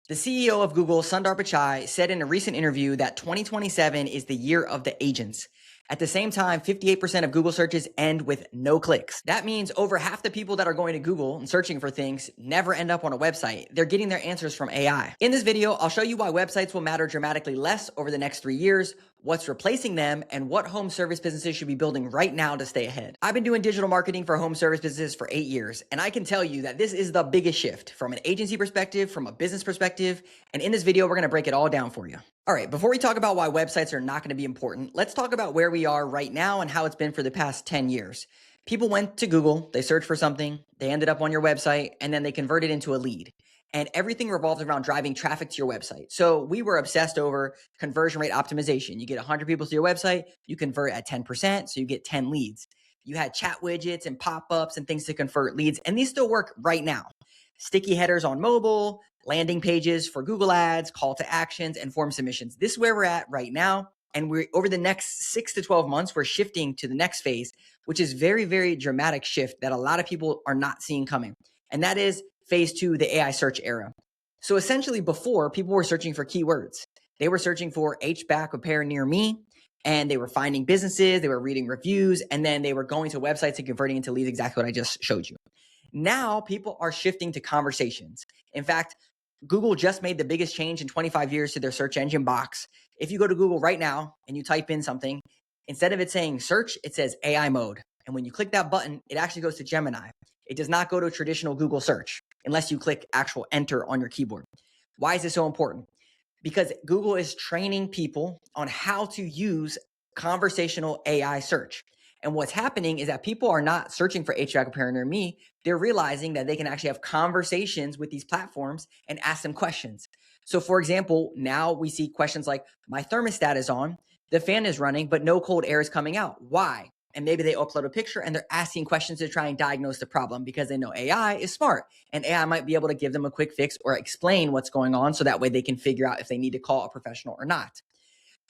The CEO of Google, Sundar Pichai, said in a recent interview that 2027 is the year of the agents. At the same time, 58% of Google searches end with no clicks. That means over half the people that are going to Google and searching for things never end up on a website. They're getting their answers from AI. In this video, I'll show you why websites will matter dramatically less over the next 3 years, what's replacing them, and what home service businesses should be building right now to stay ahead. I've been doing digital marketing for home service businesses for 8 years, and I can tell you that this is the biggest shift from an agency perspective, from a business perspective, and in this video, we're gonna break it all down for you. All right, before we talk about why websites are not gonna be important, let's talk about where we are right now and how it's been for the past 10 years. People went to Google, they searched for something, they ended up on your website, and then they converted into a lead. And everything revolves around driving traffic to your website. So we were obsessed over conversion rate optimization. You get 100 people to your website, you convert at 10%, so you get 10 leads. You had chat widgets and pop-ups and things to convert leads, and these still work right now. Sticky headers on mobile, landing pages for Google Ads, call to actions, and form submissions. This is where we're at right now. And we're over the next 6 to 12 months, we're shifting to the next phase, which is very, very dramatic shift that a lot of people are not seeing coming. And that is phase 2, the AI search era. So essentially before, people were searching for keywords. They were searching for HVAC repair near me, and they were finding businesses, they were reading reviews, and then they were going to websites and converting into leads, exactly what I just showed you. Now people are shifting to conversations. In fact, Google just made the biggest change in 25 years to their search engine box. If you go to Google right now and you type in something, instead of it saying search, it says AI mode. And when you click that button, it actually goes to Gemini. It does not go to traditional Google search unless you click actual enter on your keyboard. Why is this so important? Because Google is training people on how to use conversational AI search. And what's happening is that people are not searching for HVAC repair near me. They're realizing that they can actually have conversations with these platforms and ask them questions. So for example, now we see questions like, my thermostat is on, the fan is running, but no cold air is coming out. Why? And maybe they upload a picture and they're asking questions to try and diagnose the problem because they know AI is smart and AI might be able to give them a quick fix or explain what's going on so that way they can figure out if they need to call a professional or not.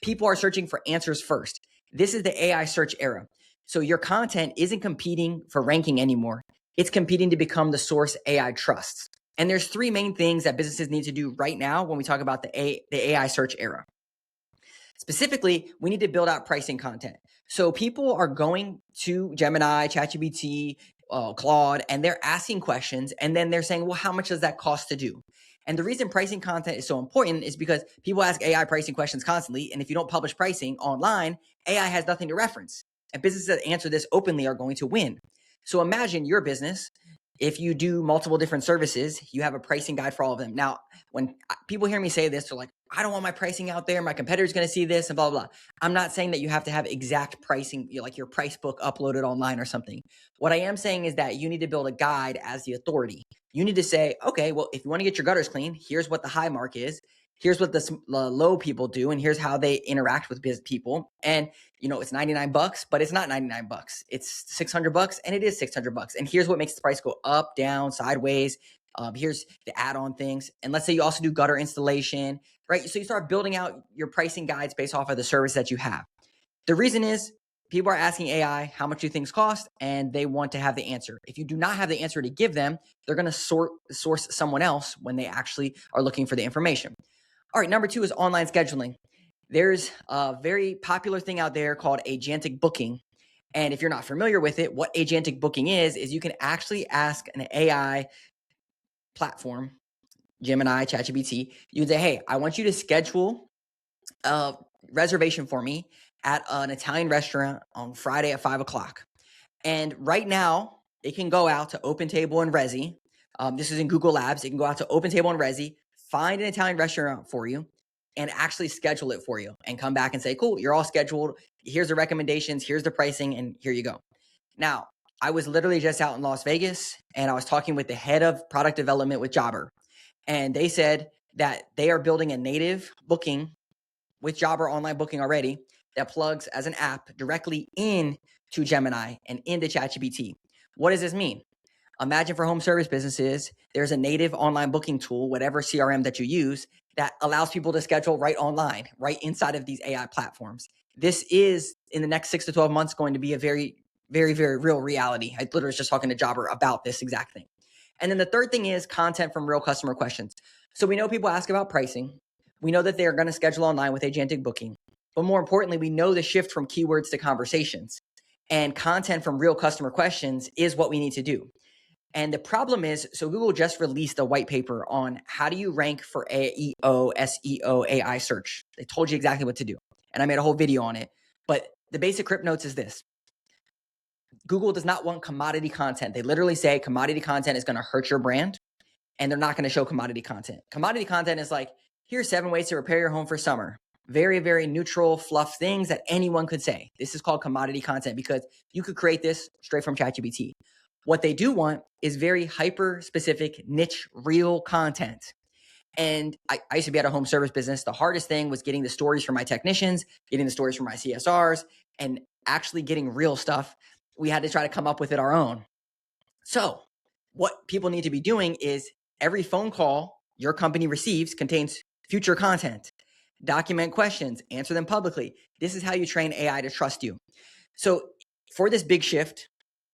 People are searching for answers first. This is the AI search era. So your content isn't competing for ranking anymore. It's competing to become the source AI trusts. And there's 3 main things that businesses need to do right now when we talk about the AI search era. Specifically, we need to build out pricing content. So people are going to Gemini, ChatGPT, Claude, and they're asking questions, and then they're saying, well, how much does that cost to do? And the reason pricing content is so important is because people ask AI pricing questions constantly, and if you don't publish pricing online, AI has nothing to reference. And businesses that answer this openly are going to win. So imagine your business. If you do multiple different services, you have a pricing guide for all of them. Now, when people hear me say this, they're like, I don't want my pricing out there. My competitor's going to see this and blah, blah, blah. I'm not saying that you have to have exact pricing, like your price book uploaded online or something. What I am saying is that you need to build a guide as the authority. You need to say, okay, well, if you want to get your gutters clean, here's what the high mark is. Here's what the low people do, and here's how they interact with people. And it's $99, but it's not $99. It's $600, and it is $600. And here's what makes the price go up, down, sideways. Here's the add-on things. And let's say you also do gutter installation, right? So you start building out your pricing guides based off of the service that you have. The reason is people are asking AI how much do things cost, and they want to have the answer. If you do not have the answer to give them, they're going to source someone else when they actually are looking for the information. All right, number 2 is online scheduling. There's a very popular thing out there called agentic booking. And if you're not familiar with it, what agentic booking is you can actually ask an AI platform, Gemini, ChatGPT, you can say, hey, I want you to schedule a reservation for me at an Italian restaurant on Friday at 5 o'clock. And right now, it can go out to OpenTable and Resi. This is in Google Labs. It can go out to OpenTable and Resi, find an Italian restaurant for you, and actually schedule it for you and come back and say, cool, you're all scheduled. Here's the recommendations. Here's the pricing. And here you go. Now, I was literally just out in Las Vegas and I was talking with the head of product development with Jobber. And they said that they are building a native booking with Jobber online booking already that plugs as an app directly into Gemini and into ChatGPT. What does this mean? Imagine for home service businesses, there's a native online booking tool, whatever CRM that you use, that allows people to schedule right online, right inside of these AI platforms. This is, in the next 6 to 12 months, going to be a very, very, very real reality. I literally was just talking to Jobber about this exact thing. And then the third thing is content from real customer questions. So we know people ask about pricing. We know that they're going to schedule online with agentic booking. But more importantly, we know the shift from keywords to conversations, and content from real customer questions is what we need to do. And the problem is, so Google just released a white paper on how do you rank for AEO, SEO, AI search. They told you exactly what to do. And I made a whole video on it. But the basic Crip Notes is this. Google does not want commodity content. They literally say commodity content is going to hurt your brand, and they're not going to show commodity content. Commodity content is like, here's 7 ways to repair your home for summer. Very, very neutral, fluff things that anyone could say. This is called commodity content because you could create this straight from ChatGPT. What they do want is very hyper-specific, niche, real content. And I used to be at a home service business. The hardest thing was getting the stories from my technicians, getting the stories from my CSRs, and actually getting real stuff. We had to try to come up with it our own. So what people need to be doing is every phone call your company receives contains future content. Document questions, answer them publicly. This is how you train AI to trust you. So for this big shift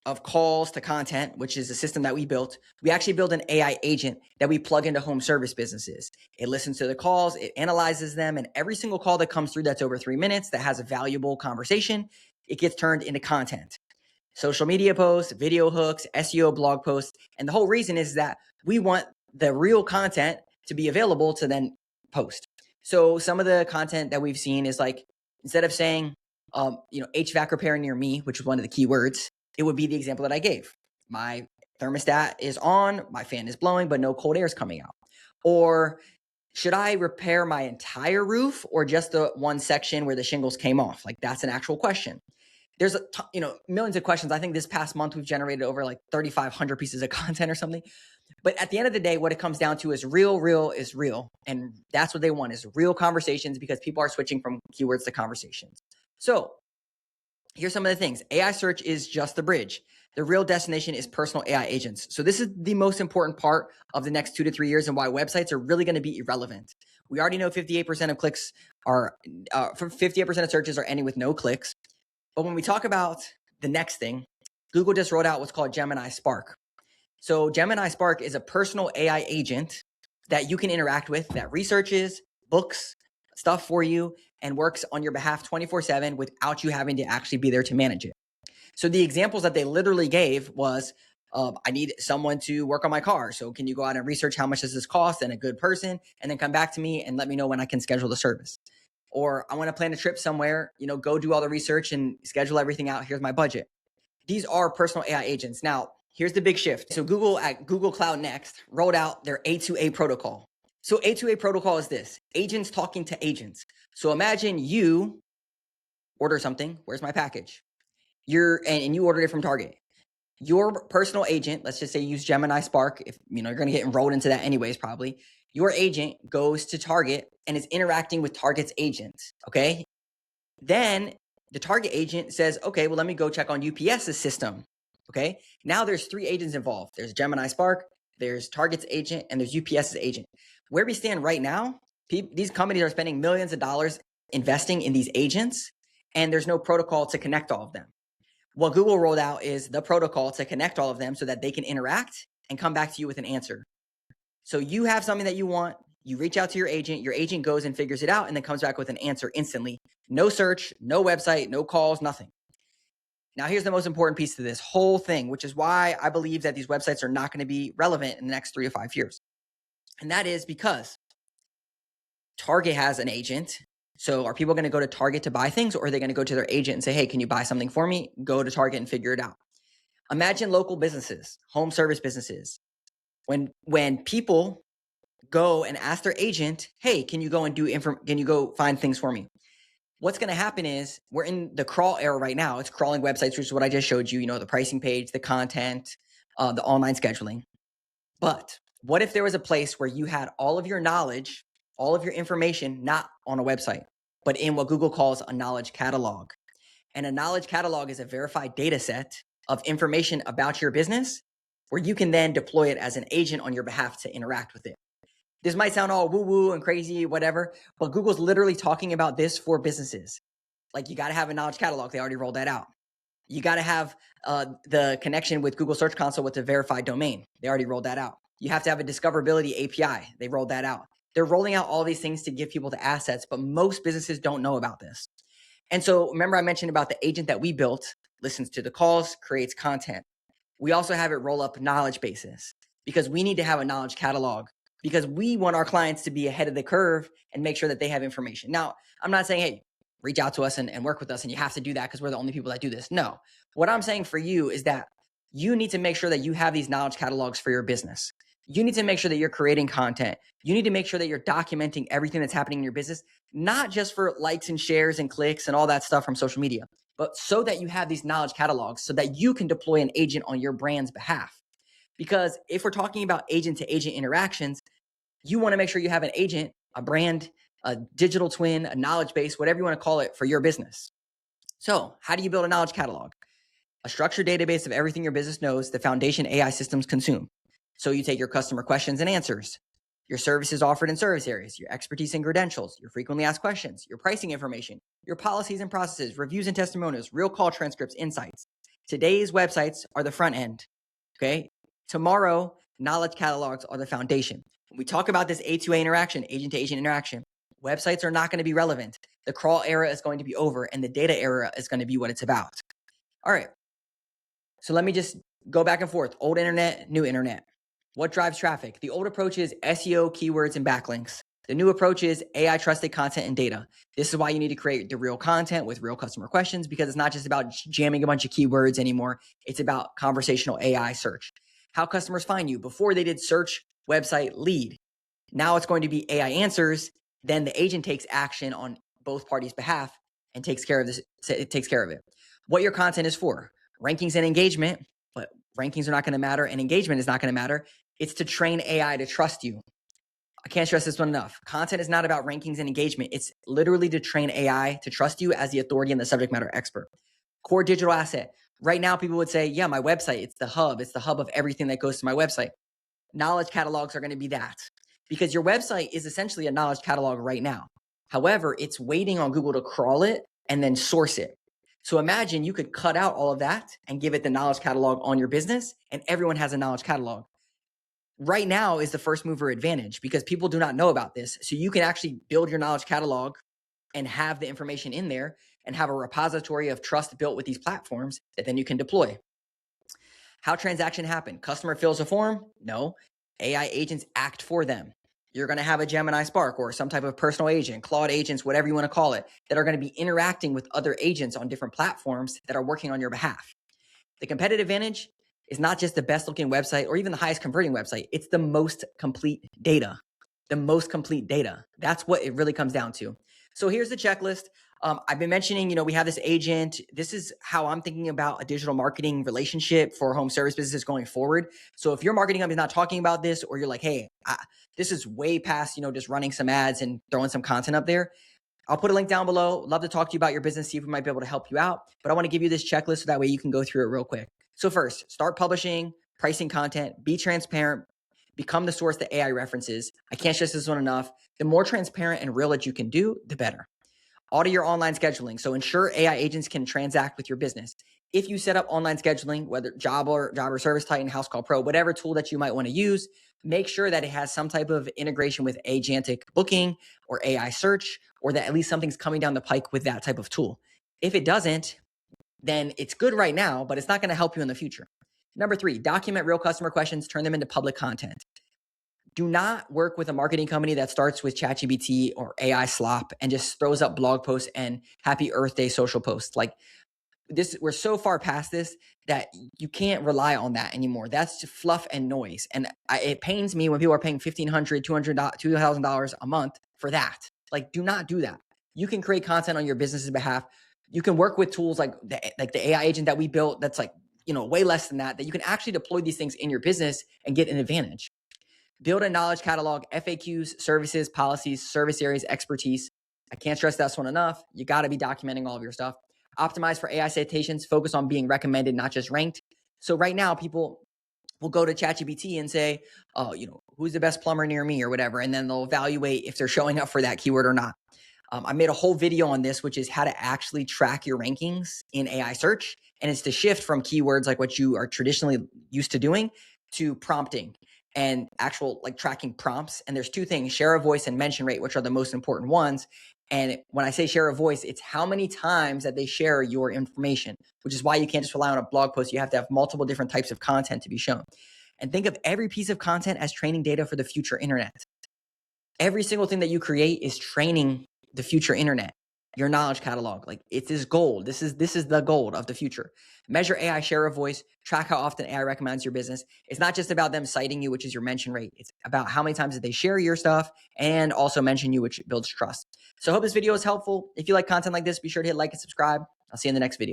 of calls to content, which is a system that we built, we actually build an AI agent that we plug into home service businesses. It listens to the calls, it analyzes them, and every single call that comes through that's over 3 minutes that has a valuable conversation, it gets turned into content. Social media posts, video hooks, SEO blog posts. And the whole reason is that we want the real content to be available to then post. So some of the content that we've seen is like, instead of saying, HVAC repair near me, which is one of the keywords, it would be the example that I gave. My thermostat is on, my fan is blowing, but no cold air is coming out. Or should I repair my entire roof or just the one section where the shingles came off? Like that's an actual question. There's millions of questions. I think this past month we've generated over like 3,500 pieces of content or something. But at the end of the day, what it comes down to is real is real. And that's what they want is real conversations because people are switching from keywords to conversations. So here's some of the things. AI search is just the bridge. The real destination is personal AI agents. So this is the most important part of the next 2 to 3 years and why websites are really going to be irrelevant. We already know 58% of clicks are, 58% of searches are ending with no clicks. But when we talk about the next thing, Google just rolled out what's called Gemini Spark. So Gemini Spark is a personal AI agent that you can interact with that researches, books stuff for you, and works on your behalf 24/7 without you having to actually be there to manage it. So the examples that they literally gave was, I need someone to work on my car. So can you go out and research how much does this cost and a good person, and then come back to me and let me know when I can schedule the service. Or I want to plan a trip somewhere, go do all the research and schedule everything out. Here's my budget. These are personal AI agents. Now, here's the big shift. So Google at Google Cloud Next rolled out their A2A protocol. So A2A protocol is this, agents talking to agents. So imagine you order something. Where's my package? And you ordered it from Target. Your personal agent, let's just say use Gemini Spark. If you're going to get enrolled into that anyways, probably. Your agent goes to Target and is interacting with Target's agent. Okay. Then the Target agent says, okay, well, let me go check on UPS's system. Okay. Now there's 3 agents involved. There's Gemini Spark, there's Target's agent, and there's UPS's agent. Where we stand right now, these companies are spending millions of dollars investing in these agents, and there's no protocol to connect all of them. What Google rolled out is the protocol to connect all of them so that they can interact and come back to you with an answer. So you have something that you want, you reach out to your agent goes and figures it out and then comes back with an answer instantly. No search, no website, no calls, nothing. Now, here's the most important piece to this whole thing, which is why I believe that these websites are not going to be relevant in the next 3 to 5 years. And that is because Target has an agent. So are people going to go to Target to buy things, or are they going to go to their agent and say, hey, can you buy something for me? Go to Target and figure it out. Imagine local businesses, home service businesses. When people go and ask their agent, hey, can you go find things for me? What's going to happen is we're in the crawl era right now. It's crawling websites, which is what I just showed you, the pricing page, the content, the online scheduling. But what if there was a place where you had all of your knowledge, all of your information, not on a website, but in what Google calls a knowledge catalog? And a knowledge catalog is a verified data set of information about your business where you can then deploy it as an agent on your behalf to interact with it. This might sound all woo-woo and crazy, whatever, but Google's literally talking about this for businesses. Like, you got to have a knowledge catalog. They already rolled that out. You got to have the connection with Google Search Console with the verified domain. They already rolled that out. You have to have a discoverability API. They rolled that out. They're rolling out all these things to give people the assets, but most businesses don't know about this. And so remember I mentioned about the agent that we built, listens to the calls, creates content. We also have it roll up knowledge bases because we need to have a knowledge catalog because we want our clients to be ahead of the curve and make sure that they have information. Now, I'm not saying, hey, reach out to us and work with us and you have to do that because we're the only people that do this. No, what I'm saying for you is that you need to make sure that you have these knowledge catalogs for your business. You need to make sure that you're creating content. You need to make sure that you're documenting everything that's happening in your business, not just for likes and shares and clicks and all that stuff from social media, but so that you have these knowledge catalogs so that you can deploy an agent on your brand's behalf. Because if we're talking about agent to agent interactions, you want to make sure you have an agent, a brand, a digital twin, a knowledge base, whatever you want to call it for your business. So how do you build a knowledge catalog? A structured database of everything your business knows the foundation AI systems consume. So you take your customer questions and answers, your services offered in service areas, your expertise and credentials, your frequently asked questions, your pricing information, your policies and processes, reviews and testimonials, real call transcripts, insights. Today's websites are the front end, okay? Tomorrow, knowledge catalogs are the foundation. When we talk about this A2A interaction, agent to agent interaction, websites are not going to be relevant. The crawl era is going to be over and the data era is going to be what it's about. All right. So let me just go back and forth. Old internet, new internet. What drives traffic? The old approach is SEO, keywords, and backlinks. The new approach is AI trusted content and data. This is why you need to create the real content with real customer questions because it's not just about jamming a bunch of keywords anymore. It's about conversational AI search. How customers find you. Before they did search, website, lead. Now it's going to be AI answers. Then the agent takes action on both parties' behalf and takes care of this. It takes care of it. What your content is for. Rankings and engagement, but rankings are not going to matter and engagement is not going to matter. It's to train AI to trust you. I can't stress this one enough. Content is not about rankings and engagement. It's literally to train AI to trust you as the authority and the subject matter expert. Core digital asset. Right now, people would say, yeah, my website, it's the hub. It's the hub of everything that goes to my website. Knowledge catalogs are going to be that because your website is essentially a knowledge catalog right now. However, it's waiting on Google to crawl it and then source it. So imagine you could cut out all of that and give it the knowledge catalog on your business and everyone has a knowledge catalog. Right now is the first mover advantage because people do not know about this. So you can actually build your knowledge catalog and have the information in there and have a repository of trust built with these platforms that then you can deploy. How transaction happen? Customer fills a form? No. AI agents act for them. You're going to have a Gemini Spark or some type of personal agent, Claude agents, whatever you want to call it, that are going to be interacting with other agents on different platforms that are working on your behalf. The competitive advantage is not just the best looking website or even the highest converting website. It's the most complete data. The most complete data. That's what it really comes down to. So here's the checklist. I've been mentioning, we have this agent. This is how I'm thinking about a digital marketing relationship for home service businesses going forward. So if your marketing company is not talking about this, or you're like, hey, this is way past, just running some ads and throwing some content up there, I'll put a link down below. Love to talk to you about your business, see if we might be able to help you out. But I want to give you this checklist so that way you can go through it real quick. So first, start publishing, pricing content, be transparent, become the source that AI references. I can't stress this one enough. The more transparent and real that you can do, the better. Auto your online scheduling. So ensure AI agents can transact with your business. If you set up online scheduling, whether Job or Service Titan, House Call Pro, whatever tool that you might want to use, make sure that it has some type of integration with agentic booking or AI search, or that at least something's coming down the pike with that type of tool. If it doesn't, then it's good right now, but it's not going to help you in the future. Number 3, document real customer questions, turn them into public content. Do not work with a marketing company that starts with ChatGPT or AI slop and just throws up blog posts and happy Earth Day social posts. Like this, we're so far past this that you can't rely on that anymore. That's just fluff and noise. And it pains me when people are paying $1,500, $200, $2,000 a month for that. Like, do not do that. You can create content on your business's behalf. You can work with tools like the AI agent that we built that's like, way less than that you can actually deploy these things in your business and get an advantage. Build a knowledge catalog, FAQs, services, policies, service areas, expertise. I can't stress that one enough. You got to be documenting all of your stuff. Optimize for AI citations, focus on being recommended, not just ranked. So right now, people will go to ChatGPT and say, oh, who's the best plumber near me or whatever. And then they'll evaluate if they're showing up for that keyword or not. I made a whole video on this, which is how to actually track your rankings in AI search. And it's to shift from keywords like what you are traditionally used to doing to prompting. and actual like tracking prompts. And there's two things, share of voice and mention rate, which are the most important ones. And when I say share of voice, it's how many times that they share your information, which is why you can't just rely on a blog post. You have to have multiple different types of content to be shown. And think of every piece of content as training data for the future internet. Every single thing that you create is training the future internet. Your knowledge catalog, like it is gold. This is the gold of the future. Measure AI share of voice, track how often AI recommends your business. It's not just about them citing you, which is your mention rate. It's about how many times did they share your stuff and also mention you, which builds trust. So I hope this video is helpful. If you like content like this, be sure to hit like and subscribe. I'll see you in the next video.